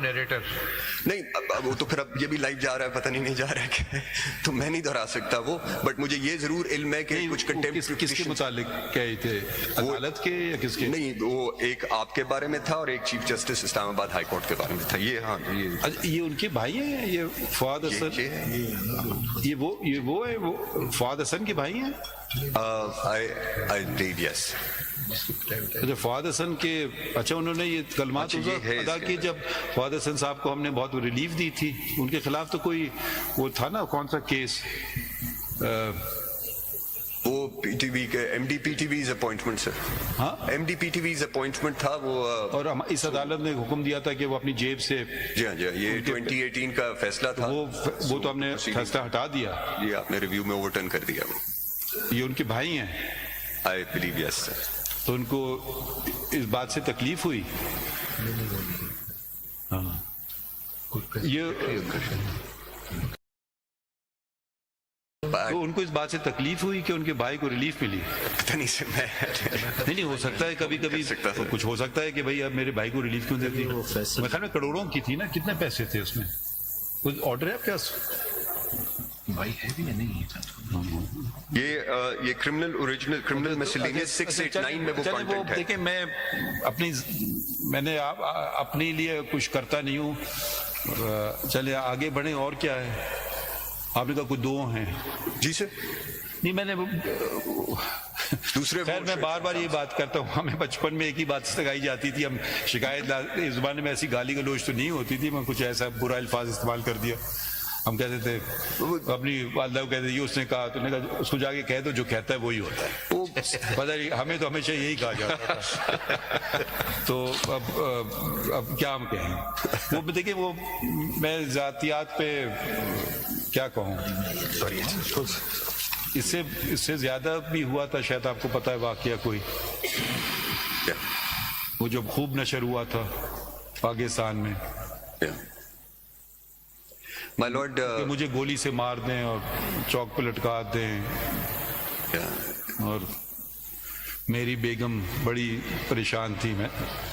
Narrator نہیں وہ تو پھر اب یہ بھی لائیو جا رہا ہے، پتہ نہیں جا رہا ہے کہ تو میں نہیں دہرا سکتا وہ، بٹ مجھے یہ ضرور علم ہے کہ کچھ کس کے متعلق کہے تھے، عدالت کے یا کس کے؟ نہیں، وہ ایک آپ کے بارے میں تھا اور ایک چیف جسٹس اسلام آباد ہائی کورٹ کے بارے میں تھا. یہ ہاں یہ ان کے بھائی ہیں، یہ فواد حسن، یہ وہ ہے، وہ فواد حسن کے بھائی ہیں. یس. اچھا فواد حسن کے، اچھا انہوں نے یہ کلمات ادا کی جب فواد حسن صاحب کو ہم نے بہت ریلیف دی تھی. ان کے خلاف تو کوئی وہ تھا نا، کون سا کیس، وہ پی ٹی وی کے M D P T V's appointment sir. ہاں M D P T V's appointment تھا وہ، اور اس عدالت نے حکم دیا تھا کہ وہ اپنی جیب سے. جی ہاں یہ 2018 کا فیصلہ تھا، وہ تو ہم نے فیصلہ ہٹا دیا. یہ آپ نے ریویو میں اوور ٹرن کر دیا. وہ یہ ان کے بھائی ہیں. آئی بلیو یس سر. تو ان کو اس بات سے تکلیف ہوئی. ہاں تو ان کو اس بات سے تکلیف ہوئی کہ ان کے بھائی کو ریلیف ملی. پتہ نہیں سر، میں نہیں ہو سکتا ہے کبھی کبھی کچھ ہو سکتا ہے کہ بھائی اب میرے بھائی کو ریلیف کیوں دیتی. میں خیال میں کروڑوں کی تھی نا، کتنے پیسے تھے اس میں؟ کوئی آرڈر ہے آپ کے پاس؟ بھائی ہے بھی یا نہیں؟ یہ کرمنل اوریجنل کرمنل مسلینیس 689 میں وہ کانٹینٹ ہے. دیکھیں میں نے اپنے لیے کچھ کرتا نہیں ہوں. چلے آگے بڑھیں. اور کیا ہے؟ آپ نے کہا کوئی دو ہیں. جی سر. نہیں میں نے دوسرے، خیر میں بار بار یہ بات کرتا ہوں، ہمیں بچپن میں ایک ہی بات سکھائی جاتی تھی، ہم شکایت اس زمانے میں ایسی گالی گلوچ تو نہیں ہوتی تھی، میں کچھ ایسا برا الفاظ استعمال کر دیا. ہم کہتے تھے اپنی والدہ کو کہتے تھے یہ اس نے کہا، تو نے کہا اس کو جا کے کہہ دو جو کہتا ہے وہی ہوتا ہے. پتہ نہیں ہمیں تو ہمیشہ یہی کہا جاتا تھا. تو اب کیا ہم کہیں. وہ دیکھیں وہ میں ذاتیات پہ کیا کہوں، اس سے زیادہ بھی ہوا تھا شاید. آپ کو پتہ ہے واقعہ کوئی، وہ جب خوب نشر ہوا تھا پاکستان میں، مائی لارڈ، مجھے گولی سے مار دیں اور چوک پہ لٹکا دیں، اور میری بیگم بڑی پریشان تھی.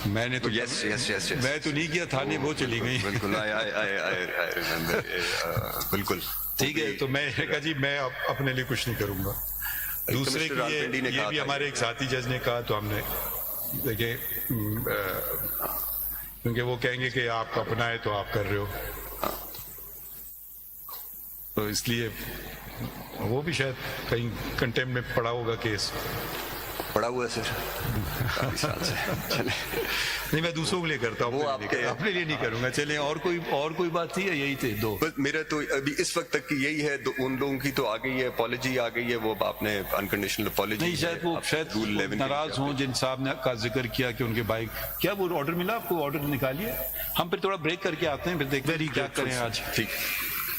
میں نے تو میں تو نہیں کیا، تھانے وہ چلی گئی. بالکل بالکل ٹھیک ہے. تو میں نے کہا جی میں اپنے لیے کچھ نہیں کروں گا. دوسرے کے لیے یہ بھی ہمارے ایک ساتھی جج نے کہا، تو ہم نے دیکھیں کیونکہ وہ کہیں گے کہ آپ اپنا ہے تو آپ کر رہے ہو، تو اس لیے وہ بھی شاید کہیں کنٹمپٹ میں پڑا ہوگا کیس. پڑا ہوا ہے سر کافی سال سے. نہیں میں دوسروں کے لیے کرتا ہوں، اپنے لیے نہیں کروں گا. چلیں اور کوئی بات تھی یا یہی تھے دو؟ میرا تو ابھی اس وقت تک کی یہی ہے. ان لوگوں کی تو آ گئی ہے اپالوجی، آ گئی ہے، وہ آپ نے انکنڈیشنل اپالوجی. نہیں شاید ناراض ہوں جن صاحب نے کا ذکر کیا کہ ان کے بھائی. کیا وہ آرڈر ملا آپ کو؟ آرڈر نکالیے. ہم پھر تھوڑا بریک کر کے آتے ہیں، پھر دیکھتے ہیں کیا کریں آج.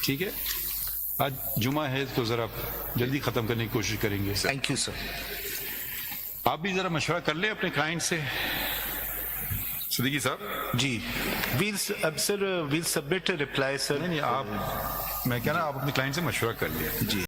ٹھیک ہے. آج جمعہ ہے تو ذرا جلدی ختم کرنے کی کوشش کریں گے. Thank you sir. آپ بھی ذرا مشورہ کر لیں اپنے کلائنٹ سے. صدیقی صاحب جی سر ویل سبمٹ رپلائی سر. نہیں آپ، میں کہہ رہا آپ اپنے کلائنٹ سے مشورہ کر لیں. جی